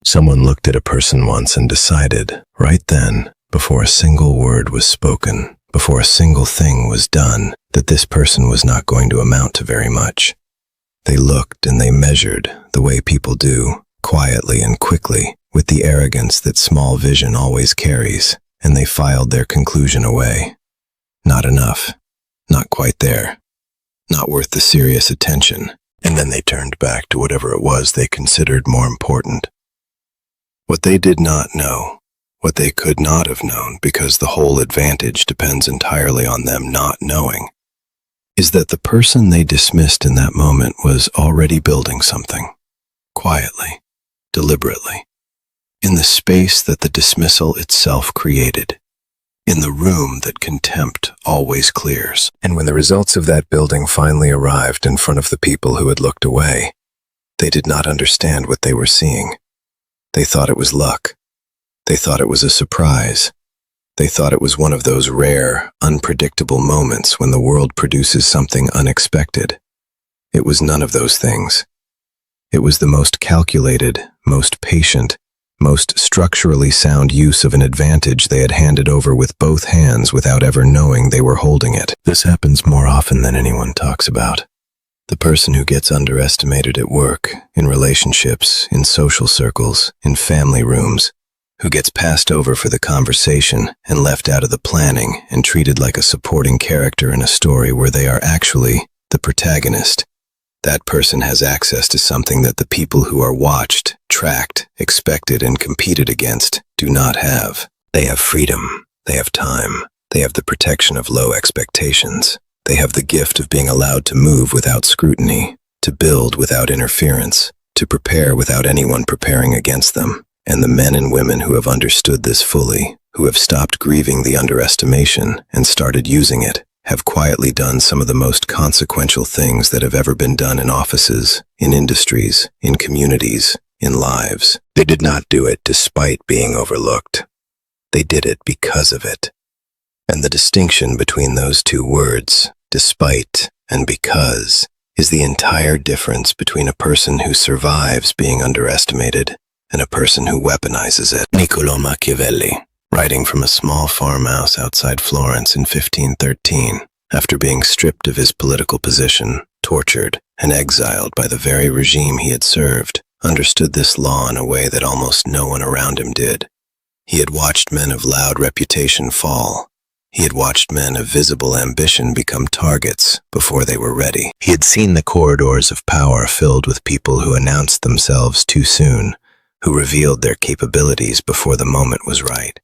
Someone looked at a person once and decided, right then, before a single word was spoken, before a single thing was done, that this person was not going to amount to very much. They looked and they measured, the way people do, quietly and quickly, with the arrogance that small vision always carries, and they filed their conclusion away. Not enough. Not quite there. Not worth the serious attention. And then they turned back to whatever it was they considered more important. What they did not know, what they could not have known because the whole advantage depends entirely on them not knowing, is that the person they dismissed in that moment was already building something, quietly, deliberately, in the space that the dismissal itself created, in the room that contempt always clears. And when the results of that building finally arrived in front of the people who had looked away, they did not understand what they were seeing. They thought it was luck. They thought it was a surprise. They thought it was one of those rare, unpredictable moments when the world produces something unexpected. It was none of those things. It was the most calculated, most patient, most structurally sound use of an advantage they had handed over with both hands without ever knowing they were holding it. This happens more often than anyone talks about. The person who gets underestimated at work, in relationships, in social circles, in family rooms, who gets passed over for the conversation and left out of the planning and treated like a supporting character in a story where they are actually the protagonist. That person has access to something that the people who are watched, tracked, expected, and competed against do not have. They have freedom. They have time. They have the protection of low expectations. They have the gift of being allowed to move without scrutiny, to build without interference, to prepare without anyone preparing against them. And the men and women who have understood this fully, who have stopped grieving the underestimation and started using it, have quietly done some of the most consequential things that have ever been done in offices, in industries, in communities, in lives. They did not do it despite being overlooked. They did it because of it. And the distinction between those two words, despite and because, is the entire difference between a person who survives being underestimated and a person who weaponizes it. Niccolò Machiavelli, writing from a small farmhouse outside Florence in 1513, after being stripped of his political position, tortured, and exiled by the very regime he had served, understood this law in a way that almost no one around him did. He had watched men of loud reputation fall. He had watched men of visible ambition become targets before they were ready. He had seen the corridors of power filled with people who announced themselves too soon, who revealed their capabilities before the moment was right,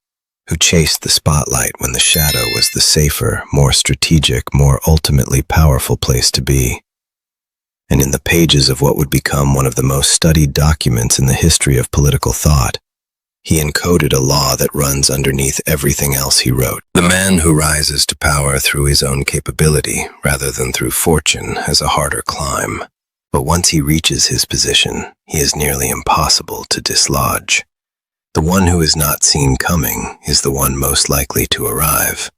who chased the spotlight when the shadow was the safer, more strategic, more ultimately powerful place to be. And in the pages of what would become one of the most studied documents in the history of political thought, he encoded a law that runs underneath everything else he wrote. The man who rises to power through his own capability rather than through fortune has a harder climb. But once he reaches his position, he is nearly impossible to dislodge. The one who is not seen coming is the one most likely to arrive.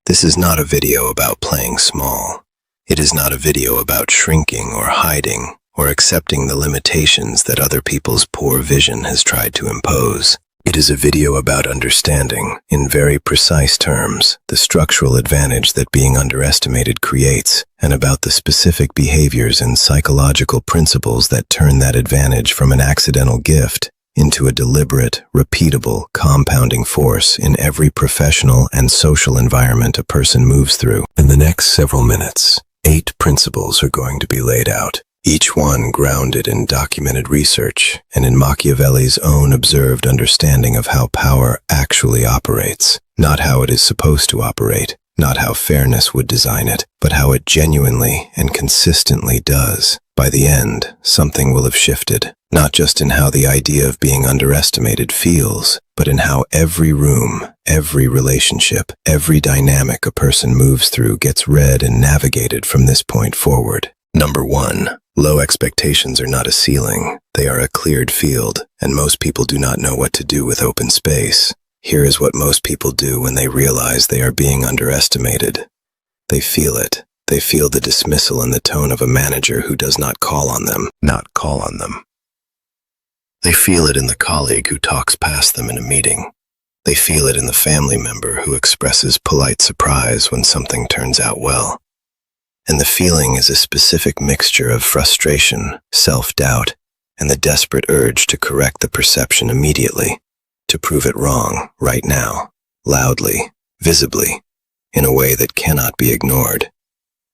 This is not a video about playing small. It is not a video about shrinking or hiding or accepting the limitations that other people's poor vision has tried to impose. It is a video about understanding, in very precise terms, the structural advantage that being underestimated creates, and about the specific behaviors and psychological principles that turn that advantage from an accidental gift into a deliberate, repeatable, compounding force in every professional and social environment a person moves through. In the next several minutes, 8 principles are going to be laid out, each one grounded in documented research and in Machiavelli's own observed understanding of how power actually operates, not how it is supposed to operate, not how fairness would design it, but how it genuinely and consistently does. By the end, something will have shifted, not just in how the idea of being underestimated feels, but in how every room, every relationship, every dynamic a person moves through gets read and navigated from this point forward. Number 1. Low expectations are not a ceiling. They are a cleared field, and most people do not know what to do with open space. Here is what most people do when they realize they are being underestimated. They feel it. They feel the dismissal in the tone of a manager who does not call on them. They feel it in the colleague who talks past them in a meeting. They feel it in the family member who expresses polite surprise when something turns out well. And the feeling is a specific mixture of frustration, self-doubt, and the desperate urge to correct the perception immediately, to prove it wrong right now, loudly, visibly, in a way that cannot be ignored.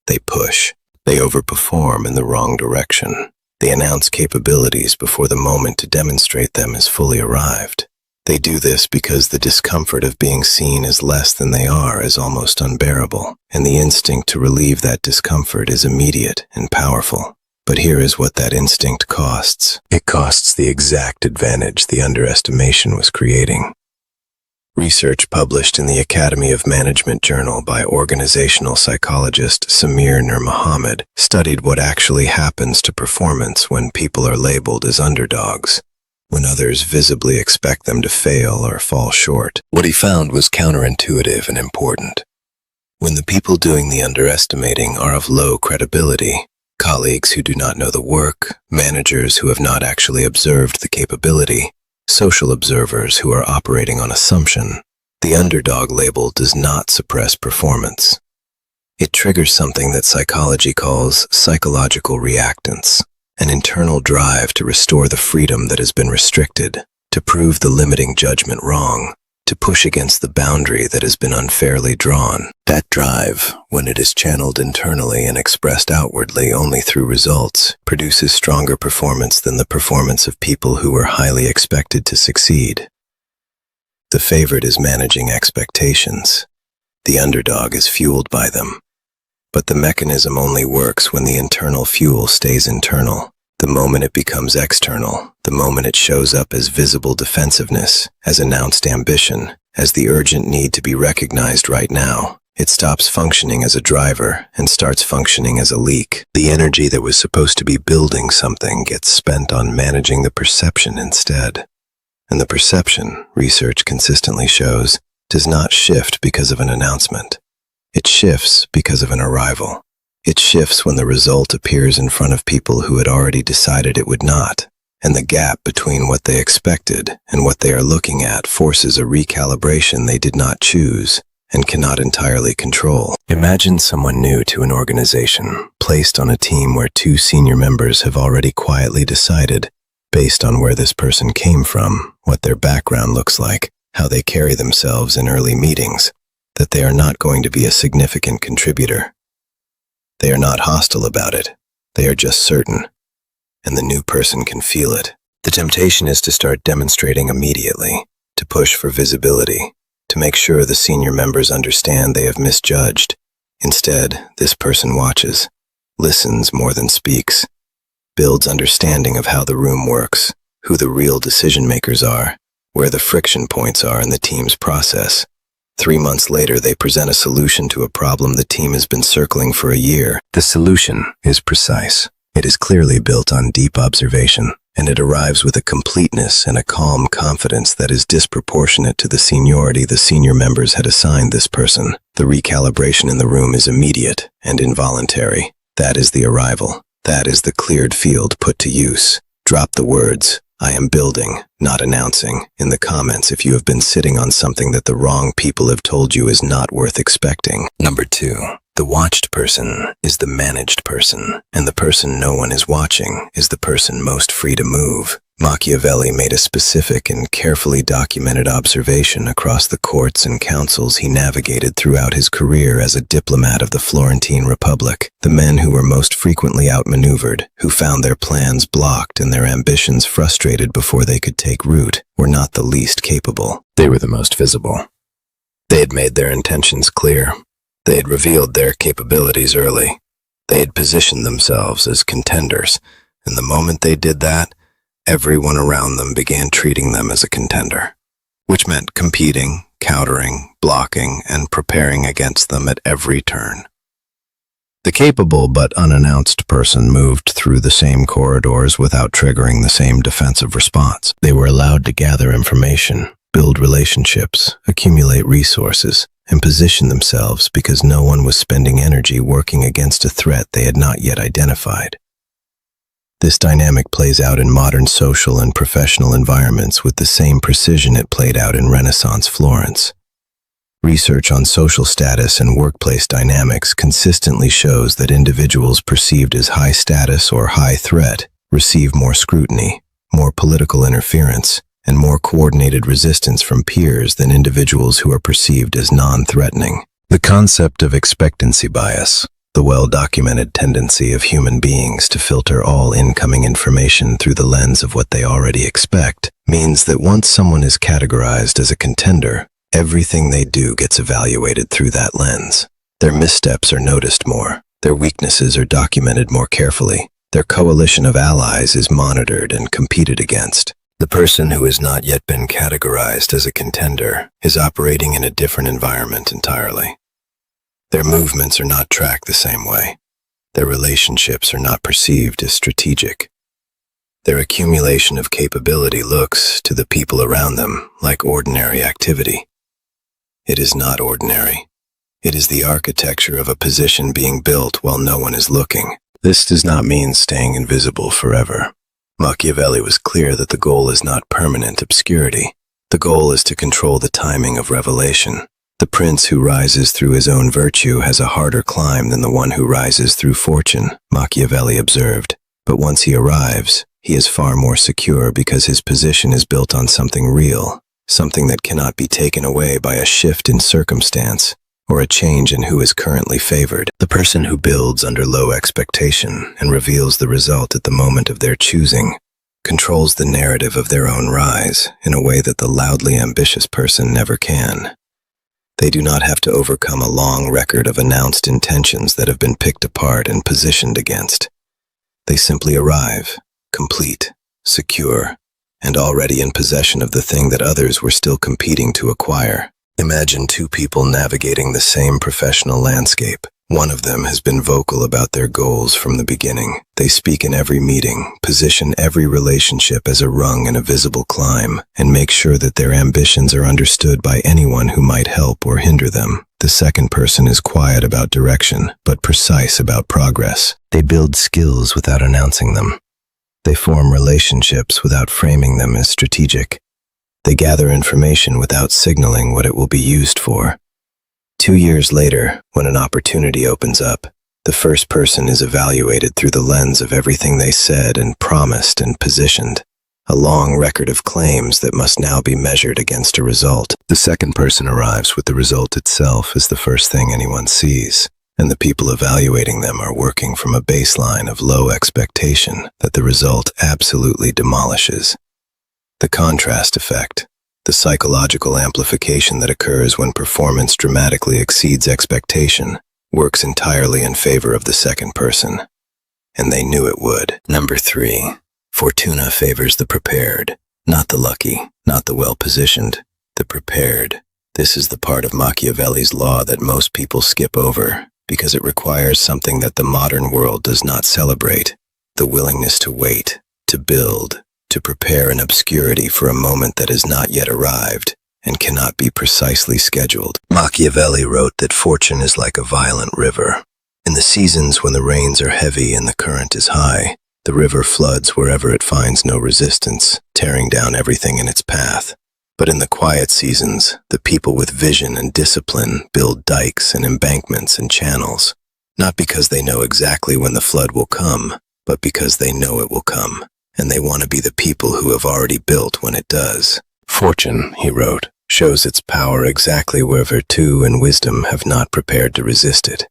They push. They overperform in the wrong direction. They announce capabilities before the moment to demonstrate them has fully arrived. They do this because the discomfort of being seen as less than they are is almost unbearable, and the instinct to relieve that discomfort is immediate and powerful. But here is what that instinct costs. It costs the exact advantage the underestimation was creating. Research published in the Academy of Management journal by organizational psychologist Samir Nur Mohammed studied what actually happens to performance when people are labeled as underdogs, when others visibly expect them to fail or fall short. What he found was counterintuitive and important. When the people doing the underestimating are of low credibility, colleagues who do not know the work, managers who have not actually observed the capability, social observers who are operating on assumption, the underdog label does not suppress performance. It triggers something that psychology calls psychological reactance, an internal drive to restore the freedom that has been restricted, to prove the limiting judgment wrong, to push against the boundary that has been unfairly drawn. That drive, when it is channeled internally and expressed outwardly only through results, produces stronger performance than the performance of people who were highly expected to succeed. The favorite is managing expectations. The underdog is fueled by them. But the mechanism only works when the internal fuel stays internal. The moment it becomes external, the moment it shows up as visible defensiveness, as announced ambition, as the urgent need to be recognized right now, it stops functioning as a driver and starts functioning as a leak. The energy that was supposed to be building something gets spent on managing the perception instead. And the perception, research consistently shows, does not shift because of an announcement. It shifts because of an arrival. It shifts when the result appears in front of people who had already decided it would not, and the gap between what they expected and what they are looking at forces a recalibration they did not choose and cannot entirely control. Imagine someone new to an organization, placed on a team where two senior members have already quietly decided, based on where this person came from, what their background looks like, how they carry themselves in early meetings, that they are not going to be a significant contributor. They are not hostile about it. They are just certain. And the new person can feel it. The temptation is to start demonstrating immediately, to push for visibility, to make sure the senior members understand they have misjudged. Instead, this person watches, listens more than speaks, builds understanding of how the room works, who the real decision makers are, where the friction points are in the team's process. 3 months later, they present a solution to a problem the team has been circling for a year. The solution is precise. It is clearly built on deep observation, and it arrives with a completeness and a calm confidence that is disproportionate to the seniority the senior members had assigned this person. The recalibration in the room is immediate and involuntary. That is the arrival. That is the cleared field put to use. Drop the words, "I am building, not announcing," in the comments if you have been sitting on something that the wrong people have told you is not worth expecting. Number 2, the watched person is the managed person, and the person no one is watching is the person most free to move. Machiavelli made a specific and carefully documented observation across the courts and councils he navigated throughout his career as a diplomat of the Florentine Republic. The men who were most frequently outmaneuvered, who found their plans blocked and their ambitions frustrated before they could take root, were not the least capable. They were the most visible. They had made their intentions clear. They had revealed their capabilities early. They had positioned themselves as contenders, and the moment they did that, everyone around them began treating them as a contender, which meant competing, countering, blocking, and preparing against them at every turn. The capable but unannounced person moved through the same corridors without triggering the same defensive response. They were allowed to gather information, build relationships, accumulate resources, and position themselves because no one was spending energy working against a threat they had not yet identified. This dynamic plays out in modern social and professional environments with the same precision it played out in Renaissance Florence. Research on social status and workplace dynamics consistently shows that individuals perceived as high status or high threat receive more scrutiny, more political interference, and more coordinated resistance from peers than individuals who are perceived as non-threatening. The concept of expectancy bias, the well-documented tendency of human beings to filter all incoming information through the lens of what they already expect, means that once someone is categorized as a contender, everything they do gets evaluated through that lens. Their missteps are noticed more. Their weaknesses are documented more carefully. Their coalition of allies is monitored and competed against. The person who has not yet been categorized as a contender is operating in a different environment entirely. Their movements are not tracked the same way. Their relationships are not perceived as strategic. Their accumulation of capability looks, to the people around them, like ordinary activity. It is not ordinary. It is the architecture of a position being built while no one is looking. This does not mean staying invisible forever. Machiavelli was clear that the goal is not permanent obscurity. The goal is to control the timing of revelation. The prince who rises through his own virtue has a harder climb than the one who rises through fortune, Machiavelli observed. But once he arrives, he is far more secure because his position is built on something real, something that cannot be taken away by a shift in circumstance or a change in who is currently favored. The person who builds under low expectation and reveals the result at the moment of their choosing controls the narrative of their own rise in a way that the loudly ambitious person never can. They do not have to overcome a long record of announced intentions that have been picked apart and positioned against. They simply arrive, complete, secure, and already in possession of the thing that others were still competing to acquire. Imagine two people navigating the same professional landscape. One of them has been vocal about their goals from the beginning. They speak in every meeting, position every relationship as a rung in a visible climb, and make sure that their ambitions are understood by anyone who might help or hinder them. The second person is quiet about direction, but precise about progress. They build skills without announcing them. They form relationships without framing them as strategic. They gather information without signaling what it will be used for. 2 years later, when an opportunity opens up, the first person is evaluated through the lens of everything they said and promised and positioned, a long record of claims that must now be measured against a result. The second person arrives with the result itself as the first thing anyone sees, and the people evaluating them are working from a baseline of low expectation that the result absolutely demolishes. The contrast effect, the psychological amplification that occurs when performance dramatically exceeds expectation, works entirely in favor of the second person. And they knew it would. Number 3. Fortuna favors the prepared, not the lucky, not the well-positioned, the prepared. This is the part of Machiavelli's law that most people skip over, because it requires something that the modern world does not celebrate: the willingness to wait, to build, to prepare in obscurity for a moment that has not yet arrived and cannot be precisely scheduled. Machiavelli wrote that fortune is like a violent river. In the seasons when the rains are heavy and the current is high, the river floods wherever it finds no resistance, tearing down everything in its path. But in the quiet seasons, the people with vision and discipline build dikes and embankments and channels, not because they know exactly when the flood will come, but because they know it will come, and they want to be the people who have already built when it does. Fortune, he wrote, shows its power exactly where virtue and wisdom have not prepared to resist it.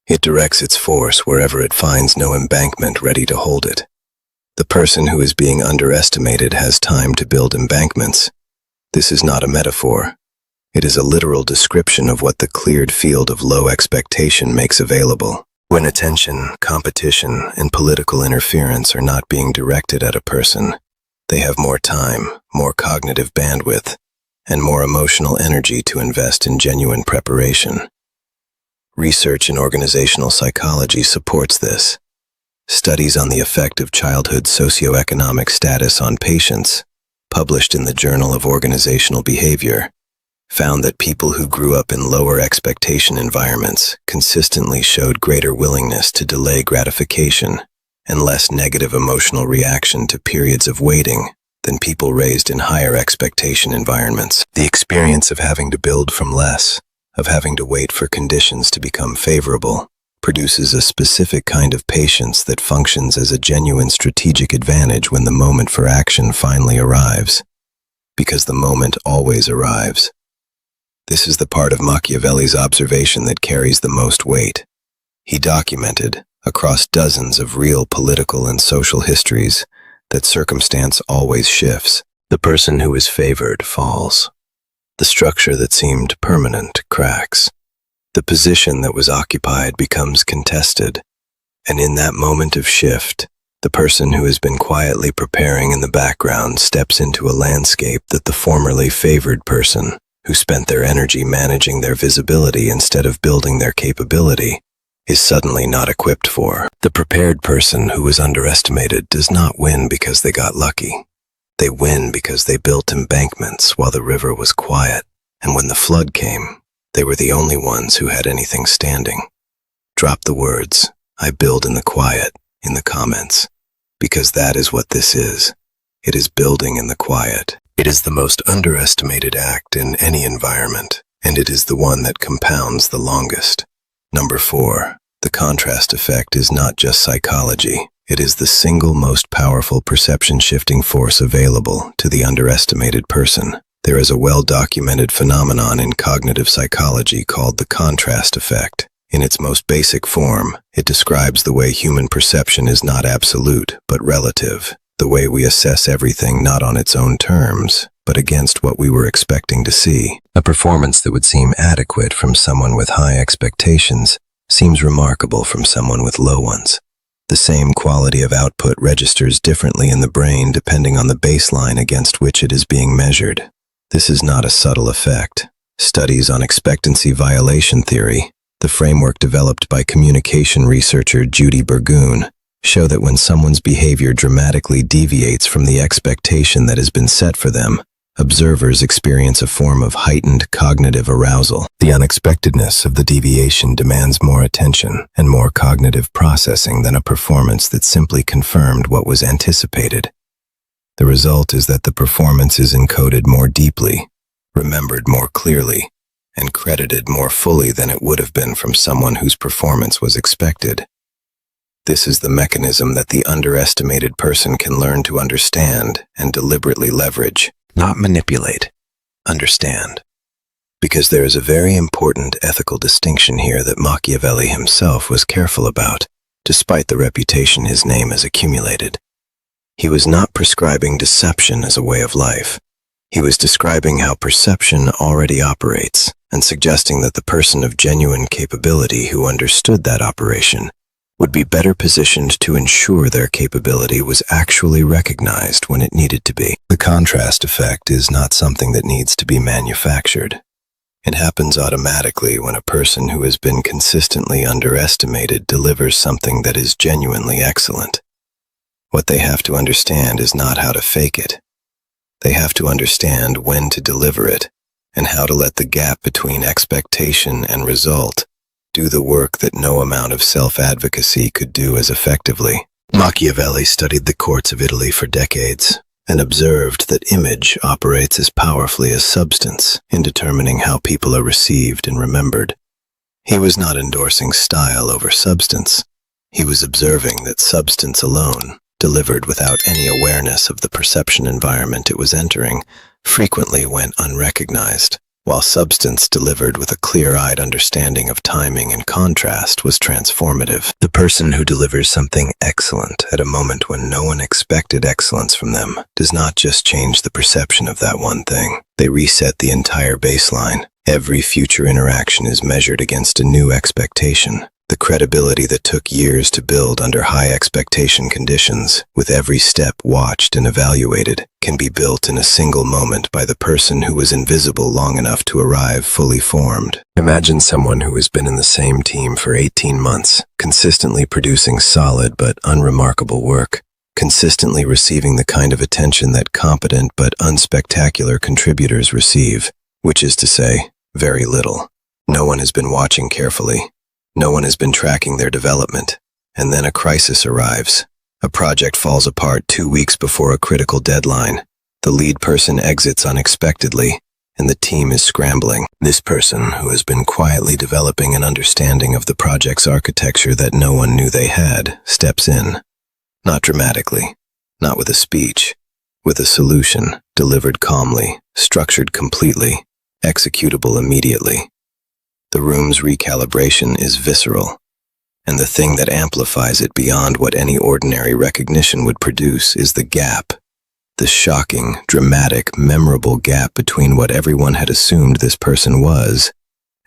It directs its force wherever it finds no embankment ready to hold it. The person who is being underestimated has time to build embankments. This is not a metaphor. It is a literal description of what the cleared field of low expectation makes available. When attention, competition, and political interference are not being directed at a person, they have more time, more cognitive bandwidth, and more emotional energy to invest in genuine preparation. Research in organizational psychology supports this. Studies on the effect of childhood socioeconomic status on patients, published in the Journal of Organizational Behavior, found that people who grew up in lower expectation environments consistently showed greater willingness to delay gratification, and less negative emotional reaction to periods of waiting than people raised in higher expectation environments. The experience of having to build from less, of having to wait for conditions to become favorable, produces a specific kind of patience that functions as a genuine strategic advantage when the moment for action finally arrives, because the moment always arrives. This is the part of Machiavelli's observation that carries the most weight. He documented, across dozens of real political and social histories, that circumstance always shifts. The person who is favored falls. The structure that seemed permanent cracks. The position that was occupied becomes contested, and in that moment of shift, the person who has been quietly preparing in the background steps into a landscape that the formerly favored person, who spent their energy managing their visibility instead of building their capability, is suddenly not equipped for. The prepared person who was underestimated does not win because they got lucky. They win because they built embankments while the river was quiet, and when the flood came, they were the only ones who had anything standing. Drop the words, "I build in the quiet," in the comments, because that is what this is. It is building in the quiet. It is the most underestimated act in any environment, and it is the one that compounds the longest. Number 4, the contrast effect is not just psychology. It is the single most powerful perception-shifting force available to the underestimated person. There is a well-documented phenomenon in cognitive psychology called the contrast effect. In its most basic form, it describes the way human perception is not absolute, but relative. The way we assess everything not on its own terms, but against what we were expecting to see. A performance that would seem adequate from someone with high expectations seems remarkable from someone with low ones. The same quality of output registers differently in the brain depending on the baseline against which it is being measured. This is not a subtle effect. Studies on expectancy violation theory, the framework developed by communication researcher Judy Burgoon, show that when someone's behavior dramatically deviates from the expectation that has been set for them, observers experience a form of heightened cognitive arousal. The unexpectedness of the deviation demands more attention and more cognitive processing than a performance that simply confirmed what was anticipated. The result is that the performance is encoded more deeply, remembered more clearly, and credited more fully than it would have been from someone whose performance was expected. This is the mechanism that the underestimated person can learn to understand and deliberately leverage, not manipulate, understand. Because there is a very important ethical distinction here that Machiavelli himself was careful about, despite the reputation his name has accumulated. He was not prescribing deception as a way of life. He was describing how perception already operates and suggesting that the person of genuine capability who understood that operation would be better positioned to ensure their capability was actually recognized when it needed to be. The contrast effect is not something that needs to be manufactured. It happens automatically when a person who has been consistently underestimated delivers something that is genuinely excellent. What they have to understand is not how to fake it. They have to understand when to deliver it and how to let the gap between expectation and result do the work that no amount of self-advocacy could do as effectively. Machiavelli studied the courts of Italy for decades and observed that image operates as powerfully as substance in determining how people are received and remembered. He was not endorsing style over substance. He was observing that substance alone, delivered without any awareness of the perception environment it was entering, frequently went unrecognized, while substance delivered with a clear-eyed understanding of timing and contrast was transformative. The person who delivers something excellent at a moment when no one expected excellence from them does not just change the perception of that one thing. They reset the entire baseline. Every future interaction is measured against a new expectation. The credibility that took years to build under high expectation conditions, with every step watched and evaluated, can be built in a single moment by the person who was invisible long enough to arrive fully formed. Imagine someone who has been in the same team for 18 months, consistently producing solid but unremarkable work, consistently receiving the kind of attention that competent but unspectacular contributors receive, which is to say, very little. No one has been watching carefully. No one has been tracking their development, and then a crisis arrives. A project falls apart 2 weeks before a critical deadline. The lead person exits unexpectedly, and the team is scrambling. This person, who has been quietly developing an understanding of the project's architecture that no one knew they had, steps in. Not dramatically, not with a speech, with a solution, delivered calmly, structured completely, executable immediately. The room's recalibration is visceral, and the thing that amplifies it beyond what any ordinary recognition would produce is the gap. The shocking, dramatic, memorable gap between what everyone had assumed this person was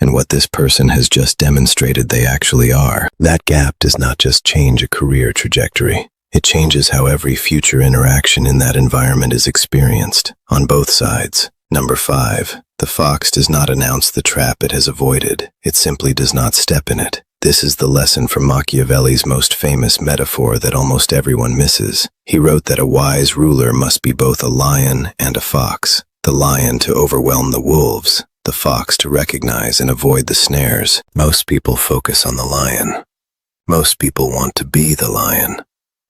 and what this person has just demonstrated they actually are. That gap does not just change a career trajectory. It changes how every future interaction in that environment is experienced, on both sides. Number 5. The fox does not announce the trap it has avoided. It simply does not step in it. This is the lesson from Machiavelli's most famous metaphor that almost everyone misses. He wrote that a wise ruler must be both a lion and a fox. The lion to overwhelm the wolves, the fox to recognize and avoid the snares. Most people focus on the lion. Most people want to be the lion.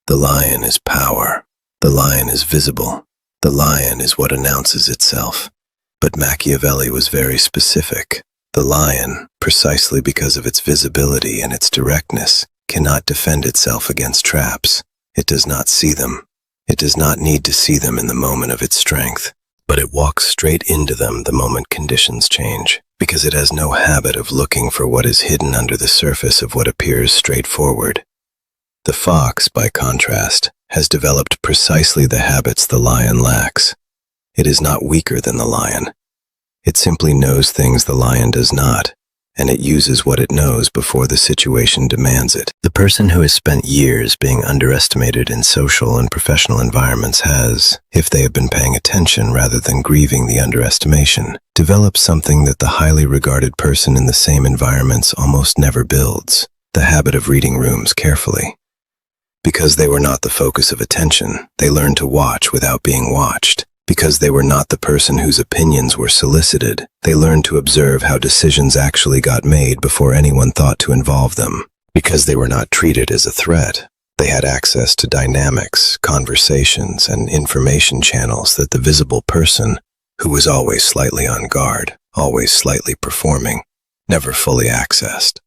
The lion is power. The lion is visible. The lion is what announces itself. But Machiavelli was very specific. The lion, precisely because of its visibility and its directness, cannot defend itself against traps. It does not see them. It does not need to see them in the moment of its strength, but it walks straight into them the moment conditions change, because it has no habit of looking for what is hidden under the surface of what appears straightforward. The fox, by contrast, has developed precisely the habits the lion lacks. It is not weaker than the lion. It simply knows things the lion does not, and it uses what it knows before the situation demands it. The person who has spent years being underestimated in social and professional environments has, if they have been paying attention rather than grieving the underestimation, developed something that the highly regarded person in the same environments almost never builds: the habit of reading rooms carefully. Because they were not the focus of attention, they learned to watch without being watched. Because they were not the person whose opinions were solicited, they learned to observe how decisions actually got made before anyone thought to involve them. Because they were not treated as a threat, they had access to dynamics, conversations, and information channels that the visible person, who was always slightly on guard, always slightly performing, never fully accessed.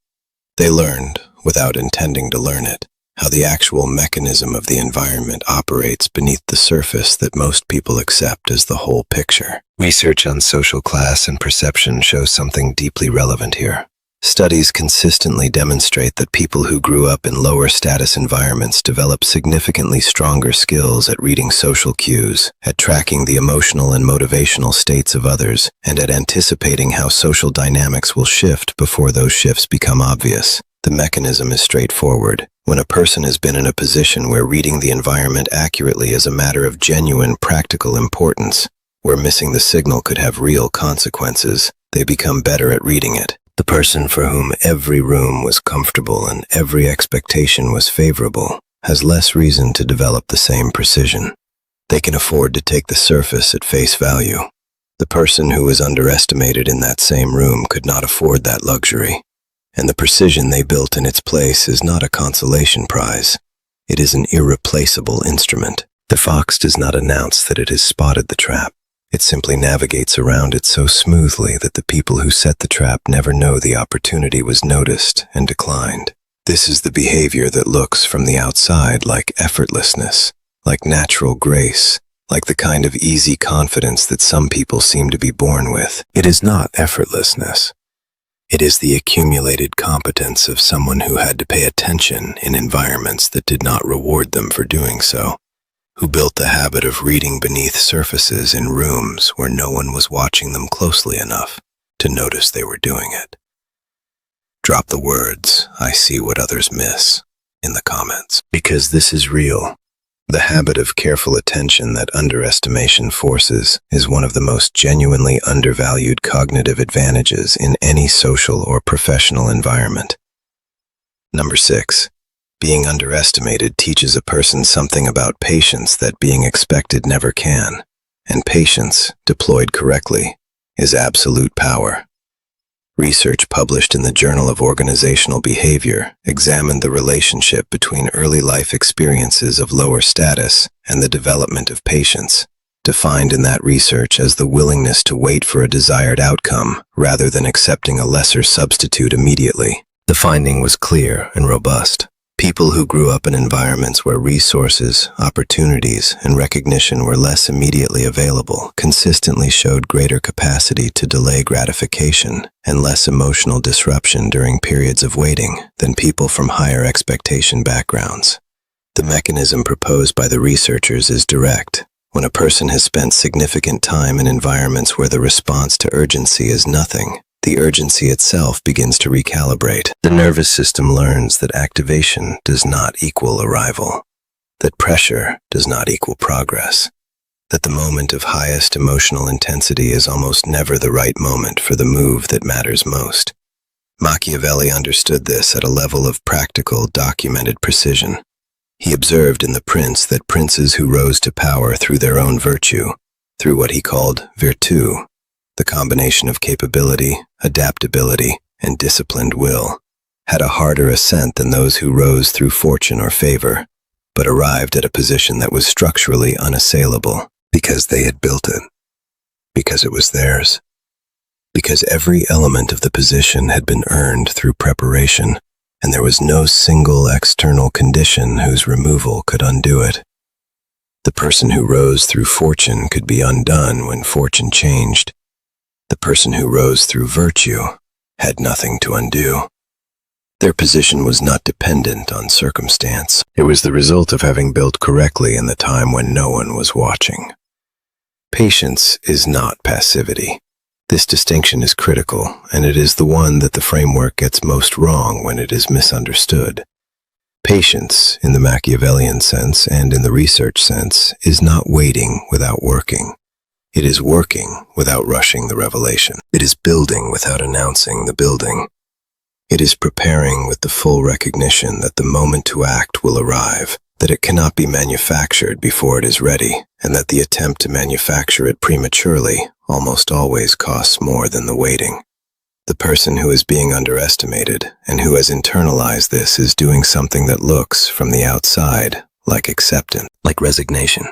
They learned, without intending to learn it, how the actual mechanism of the environment operates beneath the surface that most people accept as the whole picture. Research on social class and perception shows something deeply relevant here. Studies consistently demonstrate that people who grew up in lower status environments develop significantly stronger skills at reading social cues, at tracking the emotional and motivational states of others, and at anticipating how social dynamics will shift before those shifts become obvious. The mechanism is straightforward. When a person has been in a position where reading the environment accurately is a matter of genuine practical importance, where missing the signal could have real consequences, they become better at reading it. The person for whom every room was comfortable and every expectation was favorable has less reason to develop the same precision. They can afford to take the surface at face value. The person who was underestimated in that same room could not afford that luxury. And the precision they built in its place is not a consolation prize. It is an irreplaceable instrument. The fox does not announce that it has spotted the trap. It simply navigates around it so smoothly that the people who set the trap never know the opportunity was noticed and declined. This is the behavior that looks from the outside like effortlessness, like natural grace, like the kind of easy confidence that some people seem to be born with. It is not effortlessness. It is the accumulated competence of someone who had to pay attention in environments that did not reward them for doing so, who built the habit of reading beneath surfaces in rooms where no one was watching them closely enough to notice they were doing it. Drop the words, "I see what others miss," in the comments, because this is real. The habit of careful attention that underestimation forces is one of the most genuinely undervalued cognitive advantages in any social or professional environment. Number 6. Being underestimated teaches a person something about patience that being expected never can, and patience, deployed correctly, is absolute power. Research published in the Journal of Organizational Behavior examined the relationship between early life experiences of lower status and the development of patience, defined in that research as the willingness to wait for a desired outcome rather than accepting a lesser substitute immediately. The finding was clear and robust. People who grew up in environments where resources, opportunities, and recognition were less immediately available consistently showed greater capacity to delay gratification and less emotional disruption during periods of waiting than people from higher expectation backgrounds. The mechanism proposed by the researchers is direct. When a person has spent significant time in environments where the response to urgency is nothing, the urgency itself begins to recalibrate. The nervous system learns that activation does not equal arrival, that pressure does not equal progress, that the moment of highest emotional intensity is almost never the right moment for the move that matters most. Machiavelli understood this at a level of practical, documented precision. He observed in the prince that princes who rose to power through their own virtue, through what he called virtu, the combination of capability, adaptability, and disciplined will, had a harder ascent than those who rose through fortune or favor, but arrived at a position that was structurally unassailable because they had built it, because it was theirs, because every element of the position had been earned through preparation, and there was no single external condition whose removal could undo it. The person who rose through fortune could be undone when fortune changed. The person who rose through virtue had nothing to undo. Their position was not dependent on circumstance. It was the result of having built correctly in the time when no one was watching. Patience is not passivity. This distinction is critical, and it is the one that the framework gets most wrong when it is misunderstood. Patience, in the Machiavellian sense and in the research sense, is not waiting without working. It is working without rushing the revelation. It is building without announcing the building. It is preparing with the full recognition that the moment to act will arrive, that it cannot be manufactured before it is ready, and that the attempt to manufacture it prematurely almost always costs more than the waiting. The person who is being underestimated and who has internalized this is doing something that looks, from the outside, like acceptance, like resignation.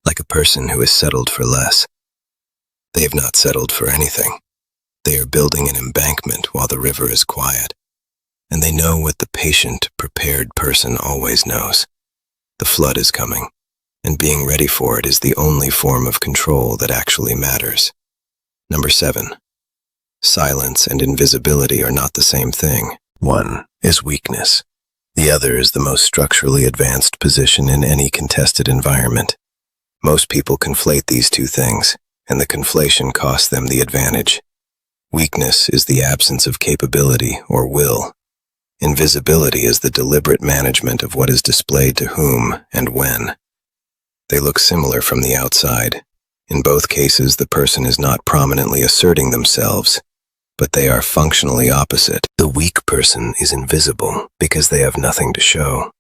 Like a person who has settled for less. They have not settled for anything. They are building an embankment while the river is quiet, and they know what the patient, prepared person always knows. The flood is coming, and being ready for it is the only form of control that actually matters. Number 7. Silence and invisibility are not the same thing. One is weakness. The other is the most structurally advanced position in any contested environment. Most people conflate these two things, and the conflation costs them the advantage. Weakness is the absence of capability or will. Invisibility is the deliberate management of what is displayed to whom and when. They look similar from the outside. In both cases, the person is not prominently asserting themselves, but they are functionally opposite. The weak person is invisible because they have nothing to show.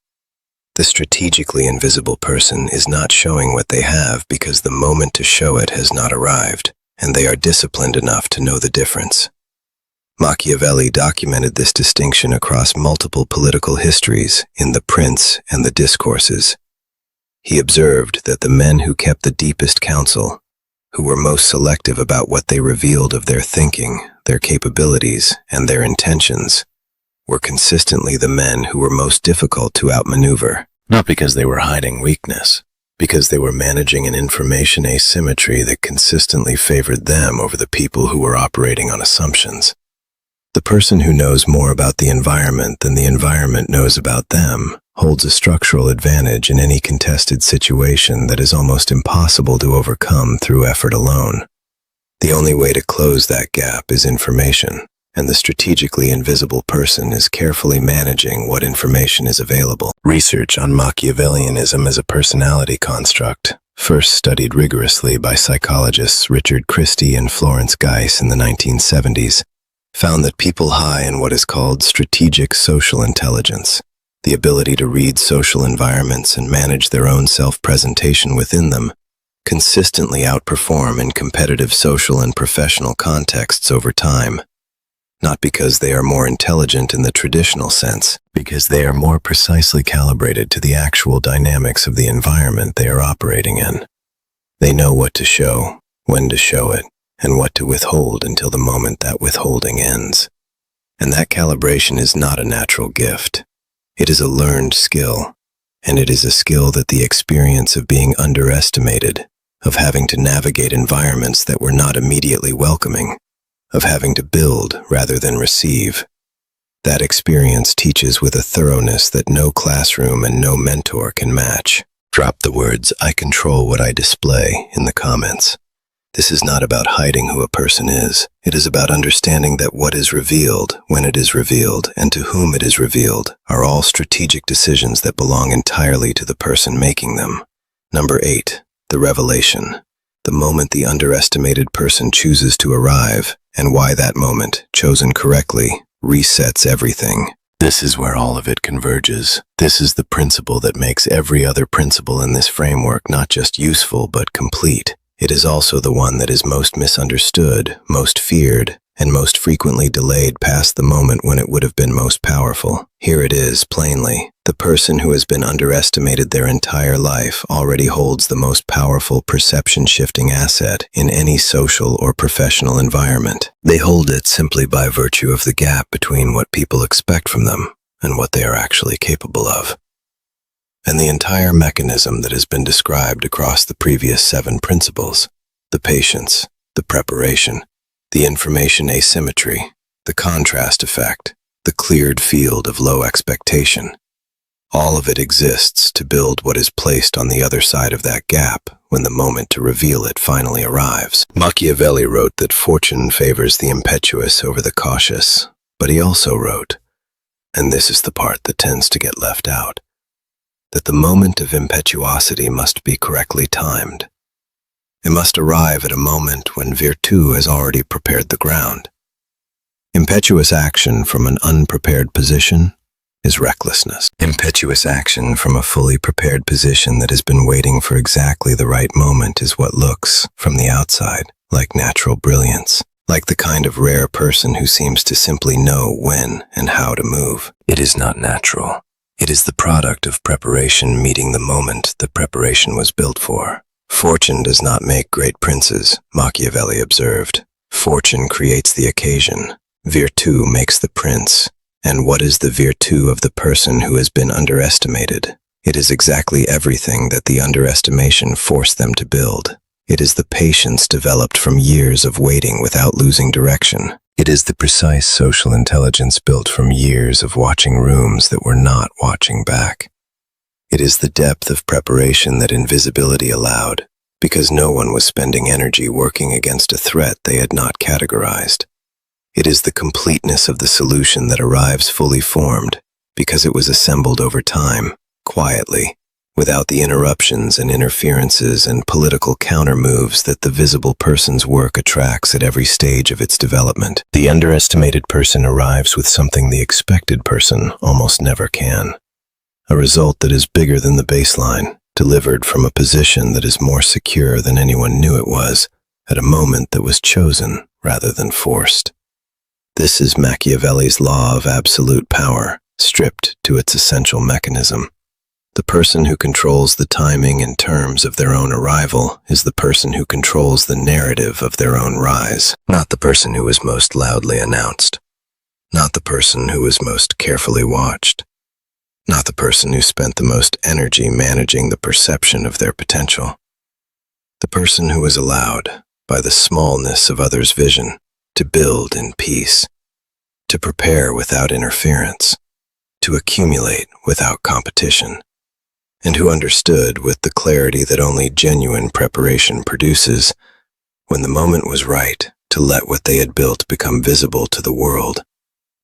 The strategically invisible person is not showing what they have because the moment to show it has not arrived, and they are disciplined enough to know the difference. Machiavelli documented this distinction across multiple political histories in The Prince and the Discourses. He observed that the men who kept the deepest counsel, who were most selective about what they revealed of their thinking, their capabilities, and their intentions, were consistently the men who were most difficult to outmaneuver, not because they were hiding weakness, because they were managing an information asymmetry that consistently favored them over the people who were operating on assumptions. The person who knows more about the environment than the environment knows about them holds a structural advantage in any contested situation that is almost impossible to overcome through effort alone. The only way to close that gap is information, and the strategically invisible person is carefully managing what information is available. Research on Machiavellianism as a personality construct, first studied rigorously by psychologists Richard Christie and Florence Geis in the 1970s, found that people high in what is called strategic social intelligence, the ability to read social environments and manage their own self-presentation within them, consistently outperform in competitive social and professional contexts over time. not because they are more intelligent in the traditional sense, because they are more precisely calibrated to the actual dynamics of the environment they are operating in. They know what to show, when to show it, and what to withhold until the moment that withholding ends. And that calibration is not a natural gift. It is a learned skill, and it is a skill that the experience of being underestimated, of having to navigate environments that were not immediately welcoming, of having to build rather than receive. That experience teaches with a thoroughness that no classroom and no mentor can match. Drop the words, "I control what I display," in the comments. This is not about hiding who a person is. It is about understanding that what is revealed, when it is revealed, and to whom it is revealed, are all strategic decisions that belong entirely to the person making them. Number 8, the revelation. The moment the underestimated person chooses to arrive, and why that moment, chosen correctly, resets everything. This is where all of it converges. This is the principle that makes every other principle in this framework not just useful but complete. It is also the one that is most misunderstood, most feared, and most frequently delayed past the moment when it would have been most powerful. Here it is, plainly. The person who has been underestimated their entire life already holds the most powerful perception-shifting asset in any social or professional environment. They hold it simply by virtue of the gap between what people expect from them and what they are actually capable of. And the entire mechanism that has been described across the previous 7 principles, the patience, the preparation, the information asymmetry, the contrast effect, the cleared field of low expectation, all of it exists to build what is placed on the other side of that gap when the moment to reveal it finally arrives. Machiavelli wrote that fortune favors the impetuous over the cautious, but he also wrote, and this is the part that tends to get left out, that the moment of impetuosity must be correctly timed. It must arrive at a moment when virtù has already prepared the ground. Impetuous action from an unprepared position is recklessness. Impetuous action from a fully prepared position that has been waiting for exactly the right moment is what looks, from the outside, like natural brilliance, like the kind of rare person who seems to simply know when and how to move. It is not natural. It is the product of preparation meeting the moment the preparation was built for. Fortune does not make great princes, Machiavelli observed. Fortune creates the occasion. Virtù makes the prince. And what is the virtù of the person who has been underestimated? It is exactly everything that the underestimation forced them to build. It is the patience developed from years of waiting without losing direction. It is the precise social intelligence built from years of watching rooms that were not watching back. It is the depth of preparation that invisibility allowed, because no one was spending energy working against a threat they had not categorized. It is the completeness of the solution that arrives fully formed, because it was assembled over time, quietly, without the interruptions and interferences and political countermoves that the visible person's work attracts at every stage of its development. The underestimated person arrives with something the expected person almost never can. A result that is bigger than the baseline, delivered from a position that is more secure than anyone knew it was, at a moment that was chosen rather than forced. This is Machiavelli's law of absolute power, stripped to its essential mechanism. The person who controls the timing and terms of their own arrival is the person who controls the narrative of their own rise, not the person who was most loudly announced, not the person who was most carefully watched, not the person who spent the most energy managing the perception of their potential. The person who is allowed, by the smallness of others' vision, to build in peace, to prepare without interference, to accumulate without competition, and who understood with the clarity that only genuine preparation produces, when the moment was right, to let what they had built become visible to the world,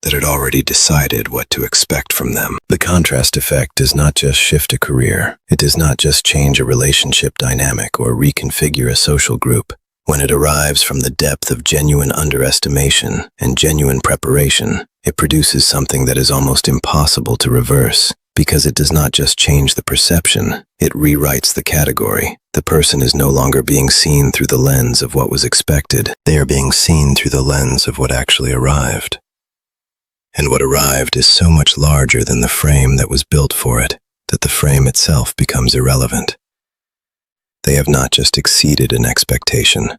that had already decided what to expect from them. The contrast effect does not just shift a career. It does not just change a relationship dynamic or reconfigure a social group. When it arrives from the depth of genuine underestimation and genuine preparation, it produces something that is almost impossible to reverse, because it does not just change the perception, it rewrites the category. The person is no longer being seen through the lens of what was expected. They are being seen through the lens of what actually arrived. And what arrived is so much larger than the frame that was built for it, that the frame itself becomes irrelevant. They have not just exceeded an expectation,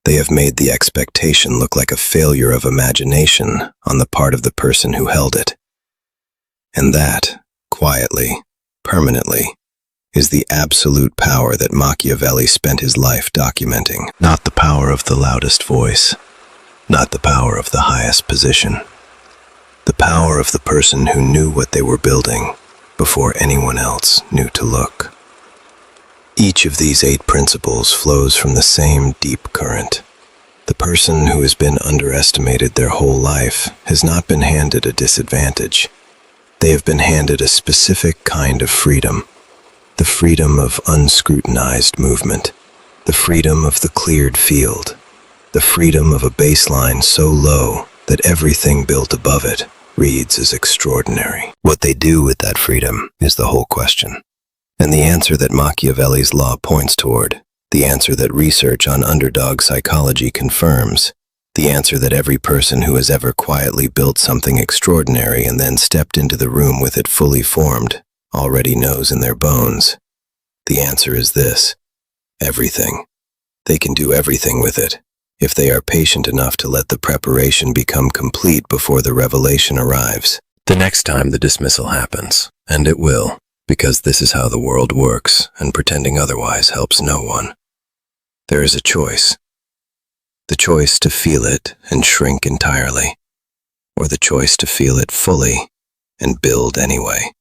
they have made the expectation look like a failure of imagination on the part of the person who held it. And that, quietly, permanently, is the absolute power that Machiavelli spent his life documenting. Not the power of the loudest voice, not the power of the highest position. The power of the person who knew what they were building before anyone else knew to look. Each of these 8 principles flows from the same deep current. The person who has been underestimated their whole life has not been handed a disadvantage. They have been handed a specific kind of freedom, the freedom of unscrutinized movement, the freedom of the cleared field, the freedom of a baseline so low that everything built above it reads as extraordinary. What they do with that freedom is the whole question. And the answer that Machiavelli's law points toward, the answer that research on underdog psychology confirms, the answer that every person who has ever quietly built something extraordinary and then stepped into the room with it fully formed already knows in their bones. The answer is this: everything. They can do everything with it, if they are patient enough to let the preparation become complete before the revelation arrives. The next time the dismissal happens, and it will, because this is how the world works, and pretending otherwise helps no one. There is a choice. The choice to feel it and shrink entirely, or the choice to feel it fully and build anyway.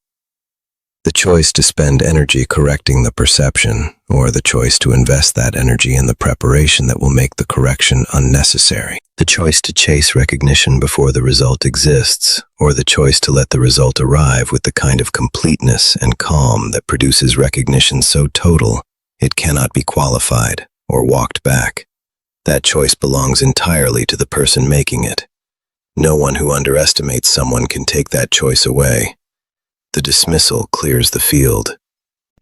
The choice to spend energy correcting the perception, or the choice to invest that energy in the preparation that will make the correction unnecessary. The choice to chase recognition before the result exists, or the choice to let the result arrive with the kind of completeness and calm that produces recognition so total it cannot be qualified or walked back. That choice belongs entirely to the person making it. No one who underestimates someone can take that choice away. The dismissal clears the field.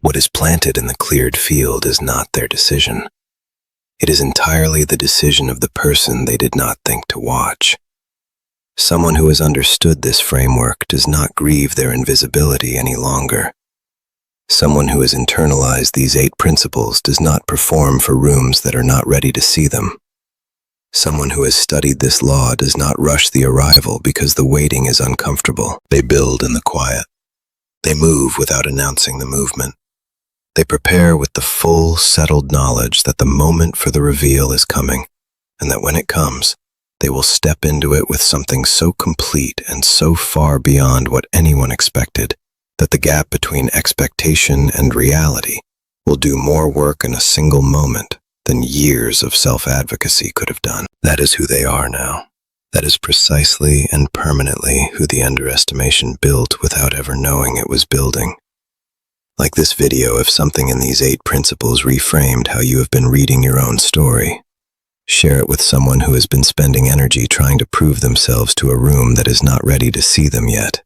What is planted in the cleared field is not their decision. It is entirely the decision of the person they did not think to watch. Someone who has understood this framework does not grieve their invisibility any longer. Someone who has internalized these 8 principles does not perform for rooms that are not ready to see them. Someone who has studied this law does not rush the arrival because the waiting is uncomfortable. They build in the quiet. They move without announcing the movement. They prepare with the full, settled knowledge that the moment for the reveal is coming, and that when it comes, they will step into it with something so complete and so far beyond what anyone expected, that the gap between expectation and reality will do more work in a single moment than years of self-advocacy could have done. That is who they are now. That is precisely and permanently who the underestimation built without ever knowing it was building. Like this video, if something in these 8 principles reframed how you have been reading your own story, share it with someone who has been spending energy trying to prove themselves to a room that is not ready to see them yet.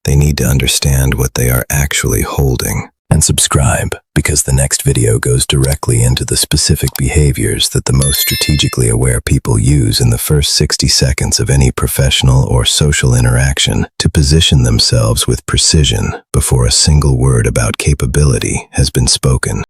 They need to understand what they are actually holding. And subscribe, because the next video goes directly into the specific behaviors that the most strategically aware people use in the first 60 seconds of any professional or social interaction to position themselves with precision before a single word about capability has been spoken.